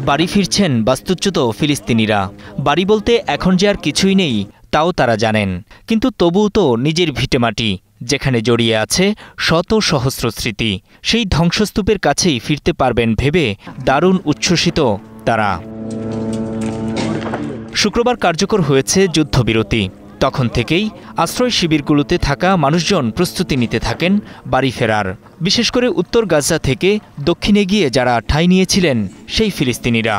বাড়ি ফিরছেন বাস্তুচ্যুত ফিলিস্তিনিরা। বাড়ি বলতে এখন যে আর কিছুই নেই তাও তারা জানেন, কিন্তু তবুও তো নিজের ভিটেমাটি, যেখানে জড়িয়ে আছে শত সহস্র স্মৃতি, সেই ধ্বংসস্তূপের কাছেই ফিরতে পারবেন ভেবে দারুণ উচ্ছ্বসিত তারা। শুক্রবার কার্যকর হয়েছে যুদ্ধবিরতি। তখন থেকেই আশ্রয় শিবিরগুলোতে থাকা মানুষজন প্রস্তুতি নিতে থাকেন বাড়ি ফেরার, বিশেষ করে উত্তর গাজা থেকে দক্ষিণে গিয়ে যারা ঠাঁই নিয়েছিলেন সেই ফিলিস্তিনিরা।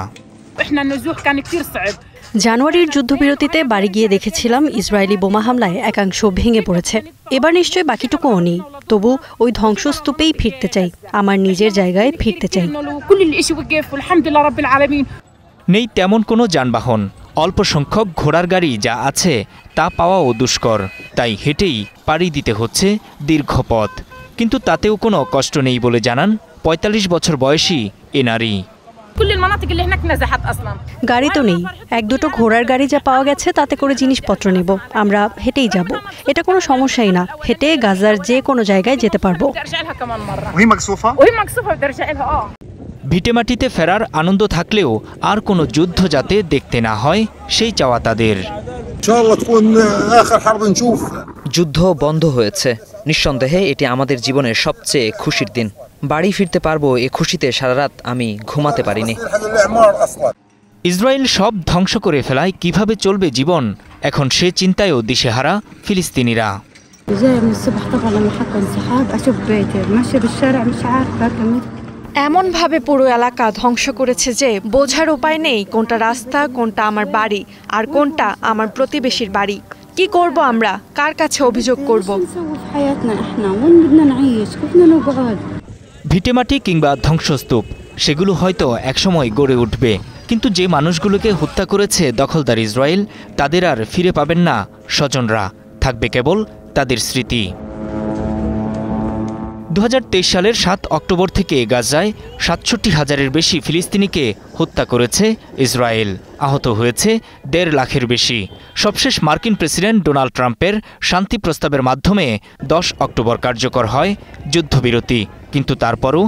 জানুয়ারির যুদ্ধবিরতিতে বাড়ি গিয়ে দেখেছিলাম ইসরায়েলি বোমা হামলায় একাংশ ভেঙে পড়েছে। এবার নিশ্চয়ই বাকিটুকুও নেই, তবু ওই ধ্বংসস্তূপেই ফিরতে চাই, আমার নিজের জায়গায় ফিরতে চাই। নেই তেমন কোনো যানবাহন, অল্প সংখ্যক ঘোড়ার গাড়ি যা আছে তা পাওয়াও দুষ্কর, তাই হেঁটেই পাড়ি দিতে হচ্ছে দীর্ঘ পথ। কিন্তু তাতেও কোনো কষ্ট নেই বলে জানান ৪৫ বছর বয়সী এ নারী। গাড়ি তো নেই, এক দুটো ঘোড়ার গাড়ি যা পাওয়া গেছে তাতে করে জিনিসপত্র নেব, আমরা হেঁটেই যাব, এটা কোনো সমস্যাই না, হেঁটে গাজার যে কোনো জায়গায় যেতে পারবো। ভিটেমাটিতে ফেরার আনন্দ থাকলেও আর কোনো যুদ্ধ যাতে দেখতে না হয় সেই চাওয়া তাদের। যুদ্ধ বন্ধ হয়েছে, নিঃসন্দেহে এটি আমাদের জীবনের সবচেয়ে খুশির দিন। বাড়ি ফিরতে পারবো এ খুশিতে সারা রাত আমি ঘুমাতে পারিনি। ইসরায়েল সব ধ্বংস করে ফেলায় কিভাবে চলবে জীবন, এখন সে চিন্তায়ও দিশেহারা ফিলিস্তিনিরা। এমনভাবে পুরো এলাকা ধ্বংস করেছে যে বোঝার উপায় নেই কোনটা রাস্তা, কোনটা আমার বাড়ি, আর কোনটা আমার প্রতিবেশীর বাড়ি। কি করব আমরা, কার কাছে অভিযোগ করব? ভিটেমাটি কিংবা ধ্বংসস্তূপ সেগুলো হয়তো একসময় গড়ে উঠবে, কিন্তু যে মানুষগুলোকে হত্যা করেছে দখলদার ইসরায়েল, তাদের আর ফিরে পাবেন না স্বজনরা, থাকবে কেবল তাদের স্মৃতি। ২০২৩ সালের ৭ অক্টোবর থেকে গাজায় ৬৭,০০০-এর বেশি ফিলিস্তিনিকে হত্যা করেছে ইসরায়েল, আহত হয়েছে ১.৫ লাখের বেশি। সবশেষ মার্কিন প্রেসিডেন্ট ডোনাল্ড ট্রাম্পের শান্তি প্রস্তাবের মাধ্যমে ১০ অক্টোবর কার্যকর হয় যুদ্ধবিরতি, কিন্তু তারপরও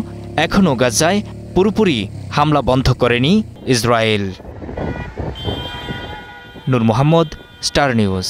এখনও গাজায় পুরোপুরি হামলা বন্ধ করেনি ইসরায়েল। নূর মোহাম্মদ, স্টার নিউজ।